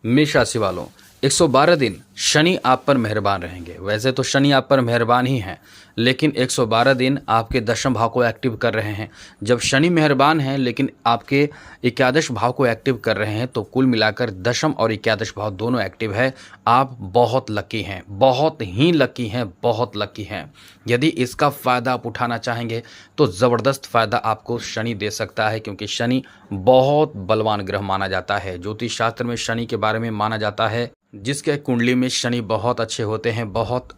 मेष राशि वालों, 112 दिन शनि आप पर मेहरबान रहेंगे। वैसे तो शनि आप पर मेहरबान ही हैं, लेकिन 112 दिन आपके दशम भाव को एक्टिव कर रहे हैं। जब शनि मेहरबान हैं लेकिन आपके एकादश भाव को एक्टिव कर रहे हैं, तो कुल मिलाकर दशम और एकादश भाव दोनों एक्टिव है। आप बहुत लकी हैं, बहुत ही लकी हैं, बहुत लकी हैं। यदि इसका फ़ायदा आप उठाना चाहेंगे तो ज़बरदस्त फ़ायदा आपको शनि दे सकता है, क्योंकि शनि बहुत बलवान ग्रह माना जाता है। ज्योतिष शास्त्र में शनि के बारे में माना जाता है, जिसके कुंडली में शनि बहुत अच्छे होते हैं, बहुत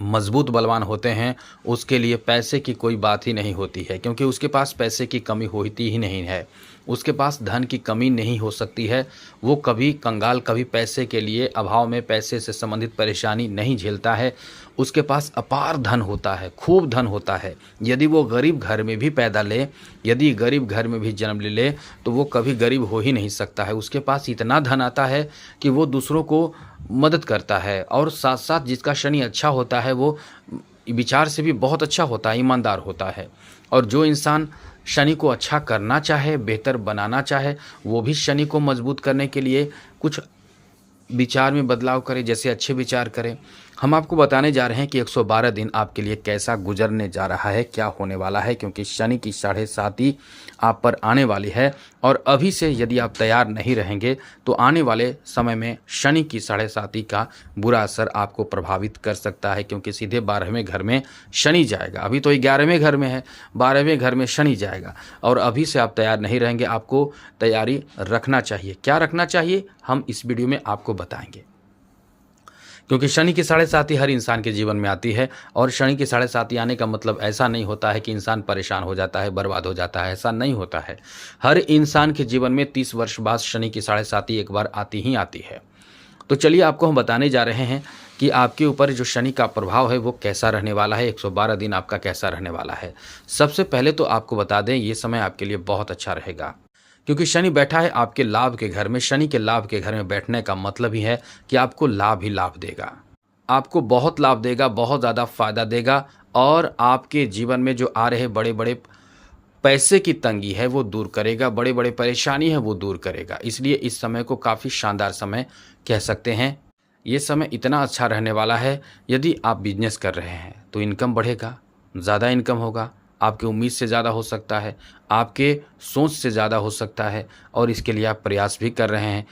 मजबूत बलवान होते हैं, उसके लिए पैसे की कोई बात ही नहीं होती है, क्योंकि उसके पास पैसे की कमी होती ही नहीं है। उसके पास धन की कमी नहीं हो सकती है। वो कभी कंगाल, कभी पैसे के लिए अभाव में पैसे से संबंधित परेशानी नहीं झेलता है। उसके पास अपार धन होता है, खूब धन होता है। यदि वो गरीब घर में भी पैदा ले, यदि गरीब घर में भी जन्म ले ले, तो वो कभी गरीब हो ही नहीं सकता है। उसके पास इतना धन आता है कि वो दूसरों को मदद करता है। और साथ साथ जिसका शनि अच्छा होता है वो विचार से भी बहुत अच्छा होता है, ईमानदार होता है। और जो इंसान शनि को अच्छा करना चाहे, बेहतर बनाना चाहे, वो भी शनि को मजबूत करने के लिए कुछ विचार में बदलाव करें, जैसे अच्छे विचार करें। हम आपको बताने जा रहे हैं कि 112 दिन आपके लिए कैसा गुजरने जा रहा है, क्या होने वाला है, क्योंकि शनि की 7.5 आप पर आने वाली है। और अभी से यदि आप तैयार नहीं रहेंगे तो आने वाले समय में शनि की 7.5 का बुरा असर आपको प्रभावित कर सकता है, क्योंकि सीधे 12वें घर में शनि जाएगा। अभी तो 11वें घर में है, 12वें घर में शनि जाएगा। और अभी से आप तैयार नहीं रहेंगे, आपको तैयारी रखना चाहिए। क्या रखना चाहिए, हम इस वीडियो में आपको बताएंगे। क्योंकि शनि की 7.5 हर इंसान के जीवन में आती है, और शनि की 7.5 आने का मतलब ऐसा नहीं होता है कि इंसान परेशान हो जाता है, बर्बाद हो जाता है। ऐसा नहीं होता है। हर इंसान के जीवन में 30 वर्ष बाद शनि की 7.5 एक बार आती ही आती है। तो चलिए आपको हम बताने जा रहे हैं कि आपके ऊपर जो शनि का प्रभाव है वो कैसा रहने वाला है, 112 दिन आपका कैसा रहने वाला है। सबसे पहले तो आपको बता दें, ये समय आपके लिए बहुत अच्छा रहेगा, क्योंकि शनि बैठा है आपके लाभ के घर में। शनि के लाभ के घर में बैठने का मतलब ही है कि आपको लाभ ही लाभ देगा, आपको बहुत लाभ देगा, बहुत ज़्यादा फायदा देगा। और आपके जीवन में जो आ रहे बड़े बड़े पैसे की तंगी है वो दूर करेगा, बड़े बड़े परेशानी है वो दूर करेगा। इसलिए इस समय को काफ़ी शानदार समय कह सकते हैं। ये समय इतना अच्छा रहने वाला है, यदि आप बिजनेस कर रहे हैं तो इनकम बढ़ेगा, ज़्यादा इनकम होगा, आपकी उम्मीद से ज़्यादा हो सकता है, आपके सोच से ज़्यादा हो सकता है। और इसके लिए आप प्रयास भी कर रहे हैं,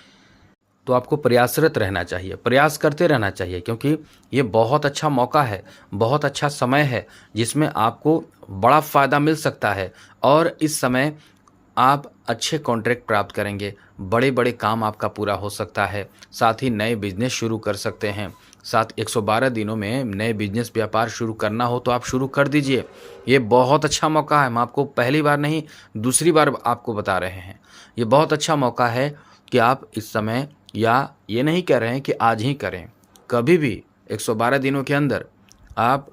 तो आपको प्रयासरत रहना चाहिए, प्रयास करते रहना चाहिए, क्योंकि ये बहुत अच्छा मौका है, बहुत अच्छा समय है, जिसमें आपको बड़ा फ़ायदा मिल सकता है। और इस समय आप अच्छे कॉन्ट्रैक्ट प्राप्त करेंगे, बड़े बड़े काम आपका पूरा हो सकता है। साथ ही नए बिजनेस शुरू कर सकते हैं। साथ 112 दिनों में नए बिजनेस व्यापार शुरू करना हो तो आप शुरू कर दीजिए। ये बहुत अच्छा मौका है। हम आपको पहली बार नहीं, दूसरी बार आपको बता रहे हैं, ये बहुत अच्छा मौका है कि आप इस समय, या ये नहीं कह रहे हैं कि आज ही करें, कभी भी 112 दिनों के अंदर आप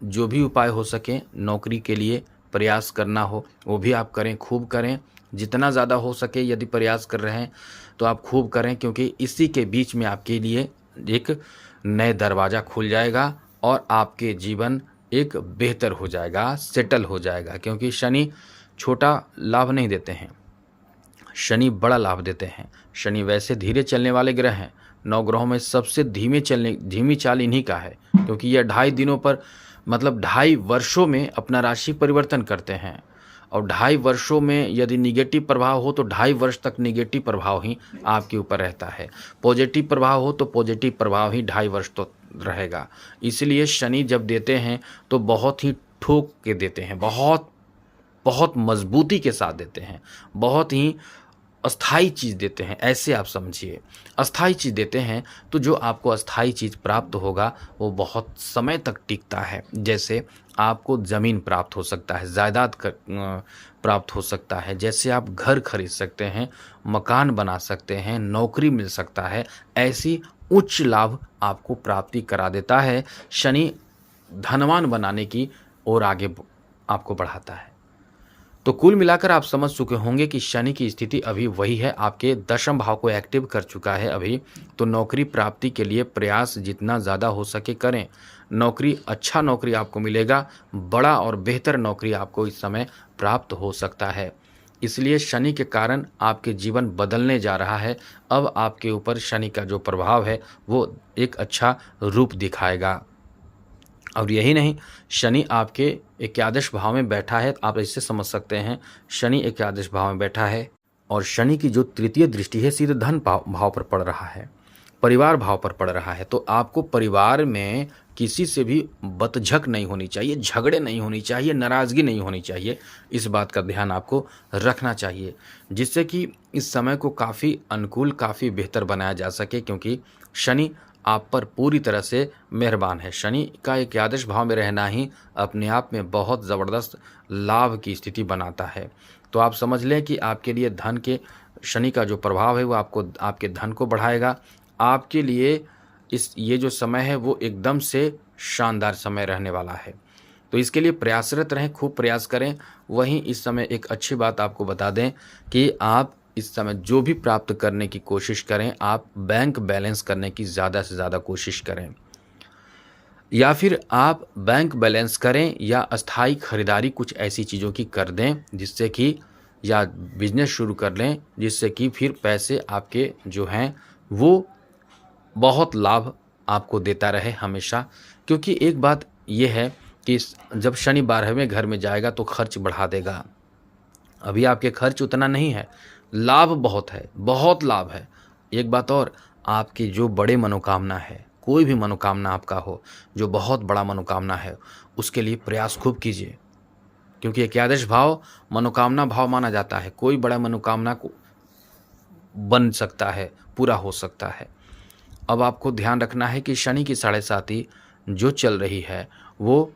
जो भी उपाय हो सके नौकरी के लिए प्रयास करना हो वो भी आप करें, खूब करें। जितना ज़्यादा हो सके यदि प्रयास कर रहे हैं तो आप खूब करें, क्योंकि इसी के बीच में आपके लिए एक नए दरवाज़ा खुल जाएगा और आपके जीवन एक बेहतर हो जाएगा, सेटल हो जाएगा। क्योंकि शनि छोटा लाभ नहीं देते हैं, शनि बड़ा लाभ देते हैं। शनि वैसे धीरे चलने वाले ग्रह हैं, 9 ग्रहों में सबसे धीमी चाल इन्हीं का है, क्योंकि यह 2.5 दिनों पर, मतलब 2.5 वर्षों में अपना राशि परिवर्तन करते हैं। और 2.5 वर्षों में यदि निगेटिव प्रभाव हो तो 2.5 वर्ष तक निगेटिव प्रभाव ही आपके ऊपर रहता है। पॉजिटिव प्रभाव हो तो पॉजिटिव प्रभाव ही 2.5 वर्ष तो रहेगा। इसलिए शनि जब देते हैं तो बहुत ही ठोक के देते हैं, बहुत बहुत मजबूती के साथ देते हैं, बहुत ही अस्थाई चीज़ देते हैं। ऐसे आप समझिए, अस्थाई चीज़ देते हैं तो जो आपको अस्थाई चीज़ प्राप्त होगा वो बहुत समय तक टिकता है। जैसे आपको ज़मीन प्राप्त हो सकता है, जायदाद प्राप्त हो सकता है, जैसे आप घर खरीद सकते हैं, मकान बना सकते हैं, नौकरी मिल सकता है। ऐसी उच्च लाभ आपको प्राप्ति करा देता है। शनि धनवान बनाने की ओर आगे आपको बढ़ाता है। तो कुल मिलाकर आप समझ चुके होंगे कि शनि की स्थिति अभी वही है, आपके दशम भाव को एक्टिव कर चुका है अभी। तो नौकरी प्राप्ति के लिए प्रयास जितना ज़्यादा हो सके करें। नौकरी, अच्छा नौकरी आपको मिलेगा, बड़ा और बेहतर नौकरी आपको इस समय प्राप्त हो सकता है। इसलिए शनि के कारण आपके जीवन बदलने जा रहा है। अब आपके ऊपर शनि का जो प्रभाव है वो एक अच्छा रूप दिखाएगा। और यही नहीं, शनि आपके एकादश भाव में बैठा है। आप इससे समझ सकते हैं, शनि एकादश भाव में बैठा है और शनि की जो तृतीय दृष्टि है सीधे धन भाव पर पड़ रहा है, परिवार भाव पर पड़ रहा है। तो आपको परिवार में किसी से भी बतझक नहीं होनी चाहिए, झगड़े नहीं होनी चाहिए, नाराज़गी नहीं होनी चाहिए। इस बात का ध्यान आपको रखना चाहिए, जिससे कि इस समय को काफ़ी अनुकूल, काफ़ी बेहतर बनाया जा सके, क्योंकि शनि आप पर पूरी तरह से मेहरबान है। शनि का एकादश भाव में रहना ही अपने आप में बहुत ज़बरदस्त लाभ की स्थिति बनाता है। तो आप समझ लें कि आपके लिए धन के शनि का जो प्रभाव है वो आपको, आपके धन को बढ़ाएगा। आपके लिए ये जो समय है वो एकदम से शानदार समय रहने वाला है। तो इसके लिए प्रयासरत रहें, खूब प्रयास करें। वहीं इस समय एक अच्छी बात आपको बता दें कि आप इस समय जो भी प्राप्त करने की कोशिश करें, आप बैंक बैलेंस करने की ज़्यादा से ज़्यादा कोशिश करें, या फिर आप बैंक बैलेंस करें या अस्थायी खरीदारी कुछ ऐसी चीज़ों की कर दें जिससे कि, या बिजनेस शुरू कर लें जिससे कि फिर पैसे आपके जो हैं वो बहुत लाभ आपको देता रहे हमेशा। क्योंकि एक बात ये है कि जब शनि 12वें घर में जाएगा तो खर्च बढ़ा देगा। अभी आपके खर्च उतना नहीं है, लाभ बहुत है, बहुत लाभ है। एक बात और, आपकी जो बड़े मनोकामना है, कोई भी मनोकामना आपका हो, जो बहुत बड़ा मनोकामना है, उसके लिए प्रयास खूब कीजिए, क्योंकि एकादश भाव मनोकामना भाव माना जाता है। कोई बड़ा मनोकामना को बन सकता है, पूरा हो सकता है। अब आपको ध्यान रखना है कि शनि की 7.5 जो चल रही है वो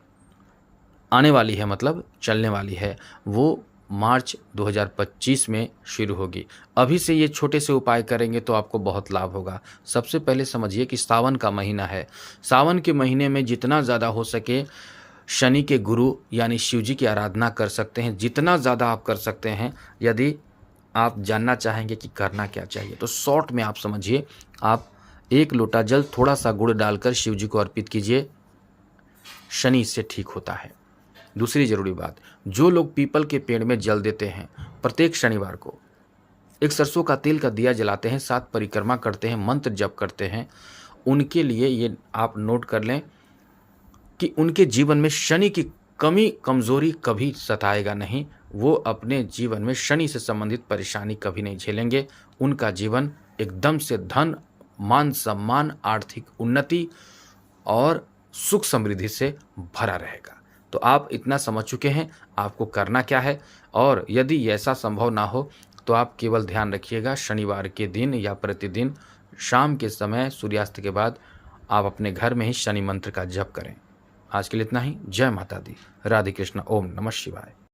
आने वाली है, मतलब चलने वाली है, वो मार्च 2025 में शुरू होगी। अभी से ये छोटे से उपाय करेंगे तो आपको बहुत लाभ होगा। सबसे पहले समझिए कि सावन का महीना है। सावन के महीने में जितना ज़्यादा हो सके शनि के गुरु यानी शिव जी की आराधना कर सकते हैं, जितना ज़्यादा आप कर सकते हैं। यदि आप जानना चाहेंगे कि करना क्या चाहिए तो शॉर्ट में आप समझिए, आप 1 लोटा जल थोड़ा सा गुड़ डालकर शिव जी को अर्पित कीजिए, शनि इससे ठीक होता है। दूसरी ज़रूरी बात, जो लोग पीपल के पेड़ में जल देते हैं, प्रत्येक शनिवार को एक सरसों का तेल का दिया जलाते हैं, 7 परिक्रमा करते हैं, मंत्र जप करते हैं, उनके लिए ये आप नोट कर लें कि उनके जीवन में शनि की कमी कमज़ोरी कभी सताएगा नहीं। वो अपने जीवन में शनि से संबंधित परेशानी कभी नहीं झेलेंगे। उनका जीवन एकदम से धन, मान सम्मान, आर्थिक उन्नति और सुख समृद्धि से भरा रहेगा। तो आप इतना समझ चुके हैं आपको करना क्या है। और यदि ऐसा संभव ना हो तो आप केवल ध्यान रखिएगा, शनिवार के दिन या प्रतिदिन शाम के समय सूर्यास्त के बाद आप अपने घर में ही शनि मंत्र का जप करें। आज के लिए इतना ही। जय माता दी। राधे कृष्ण। ओम नमः शिवाय।